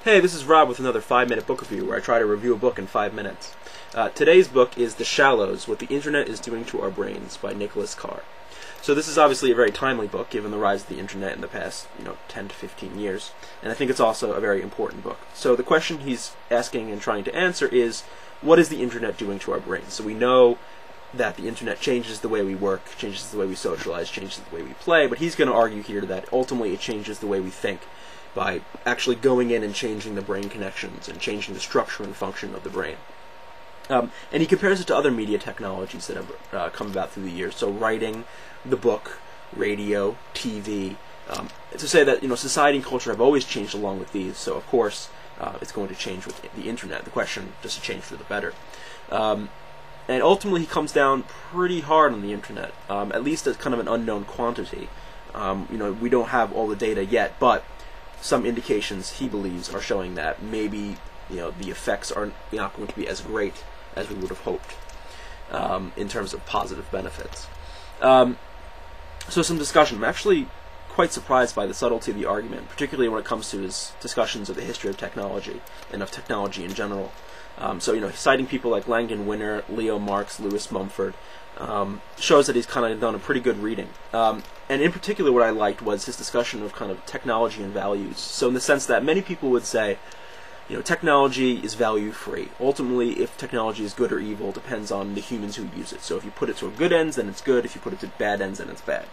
Hey, this is Rob with another 5-minute book review where I try to review a book in 5 minutes. Today's book is The Shallows, What the Internet is Doing to Our Brains by Nicholas Carr. So this is obviously a very timely book given the rise of the internet in the past 10 to 15 years, and I think it's also a very important book. So the question he's asking and trying to answer is, what is the internet doing to our brains? So we know that the internet changes the way we work, changes the way we socialize, changes the way we play, but he's going to argue here that ultimately it changes the way we think by actually going in and changing the brain connections and changing the structure and function of the brain. And he compares it to other media technologies that have come about through the years. So writing, the book, radio, TV, to say that society and culture have always changed along with these. So of course it's going to change with the internet. The question, does it change for the better? And ultimately he comes down pretty hard on the internet, at least as kind of an unknown quantity. We don't have all the data yet, but some indications he believes are showing that maybe the effects are not going to be as great as we would have hoped in terms of positive benefits. So some discussion. I'm actually quite surprised by the subtlety of the argument, particularly when it comes to his discussions of the history of technology and of technology in general. So citing people like Langdon Winner, Leo Marx, Lewis Mumford, shows that he's kind of done a pretty good reading. And in particular what I liked was his discussion of kind of technology and values. So in the sense that many people would say, technology is value-free. Ultimately, if technology is good or evil depends on the humans who use it. So if you put it to good ends, then it's good. If you put it to bad ends, then it's bad.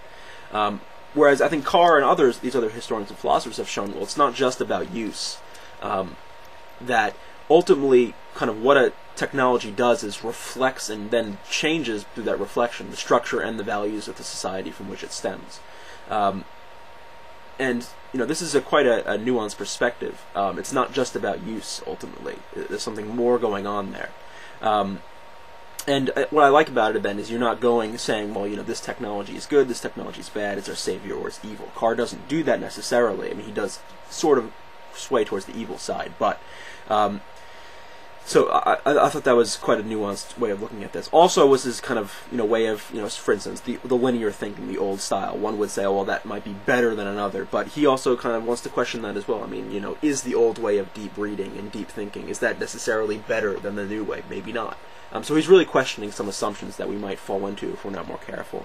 Whereas I think Carr and others, these other historians and philosophers have shown, well, it's not just about use. That ultimately, kind of what a technology does is reflects and then changes through that reflection the structure and the values of the society from which it stems. And this is quite a nuanced perspective. It's not just about use, ultimately. There's something more going on there. And what I like about it, then, is you're not saying, well, this technology is good, this technology is bad, it's our savior or it's evil. Carr doesn't do that necessarily. I mean, he does sort of sway towards the evil side, but so I thought that was quite a nuanced way of looking at this. Also was his kind of way of for instance the linear thinking, the old style. One would say, oh, well, that might be better than another, but he also kind of wants to question that as well. I mean, is the old way of deep reading and deep thinking, is that necessarily better than the new way? Maybe not. So he's really questioning some assumptions that we might fall into if we're not more careful.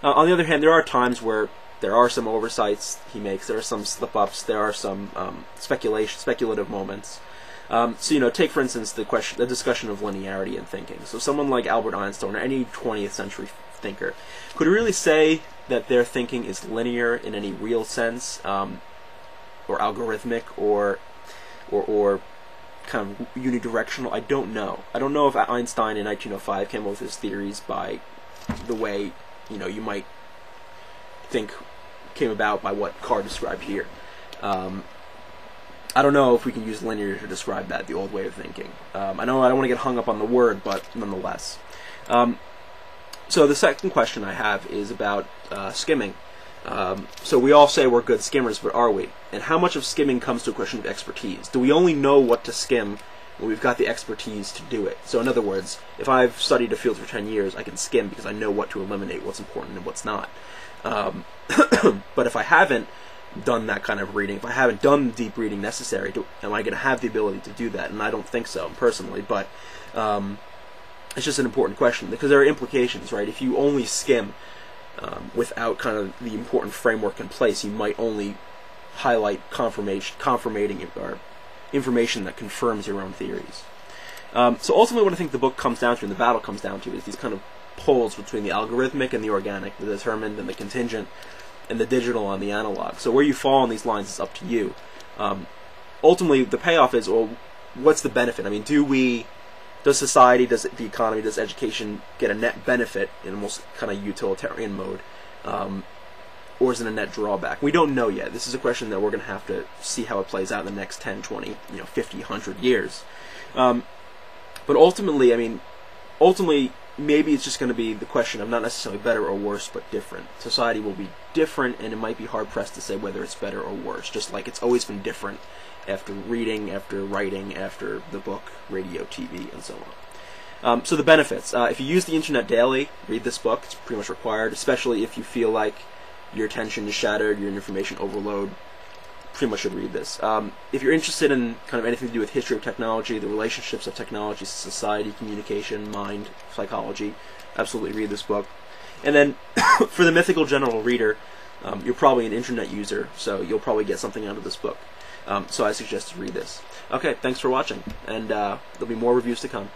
On the other hand, there are times where there are some oversights he makes. There are some slip-ups. There are some speculative moments. So take for instance the discussion of linearity in thinking. So someone like Albert Einstein or any 20th century thinker, could really say that their thinking is linear in any real sense, or algorithmic, or kind of unidirectional? I don't know. I don't know if Einstein in 1905 came up with his theories by the way you might think came about by what Carr described here. I don't know if we can use linear to describe that, the old way of thinking. I know I don't want to get hung up on the word, but nonetheless. So the second question I have is about skimming. So we all say we're good skimmers, but are we? And how much of skimming comes to a question of expertise? Do we only know what to skim when we've got the expertise to do it? So in other words, if I've studied a field for 10 years, I can skim because I know what to eliminate, what's important and what's not. But if I haven't done that kind of reading, if I haven't done the deep reading necessary, am I going to have the ability to do that? And I don't think so, personally, but it's just an important question, because there are implications, right? If you only skim without kind of the important framework in place, you might only highlight confirmating or information that confirms your own theories. So ultimately what I think the book comes down to, and the battle comes down to, is these kind of poles between the algorithmic and the organic, the determined and the contingent, and the digital and the analog. So where you fall on these lines is up to you. Ultimately, the payoff is, well, what's the benefit? I mean, does society, does the economy, does education get a net benefit in almost kind of utilitarian mode, or is it a net drawback? We don't know yet. This is a question that we're going to have to see how it plays out in the next 10, 20, 50, 100 years. But ultimately, maybe it's just going to be the question of not necessarily better or worse, but different. Society will be different, and it might be hard-pressed to say whether it's better or worse, just like it's always been different after reading, after writing, after the book, radio, TV, and so on. So the benefits. If you use the internet daily, read this book. It's pretty much required, especially if you feel like your attention is shattered, you're in information overload. pretty much should read this. If you're interested in kind of anything to do with history of technology, the relationships of technology, society, communication, mind, psychology, absolutely read this book. And then for the mythical general reader, you're probably an internet user, so you'll probably get something out of this book. So I suggest you read this. Okay, thanks for watching, and there'll be more reviews to come.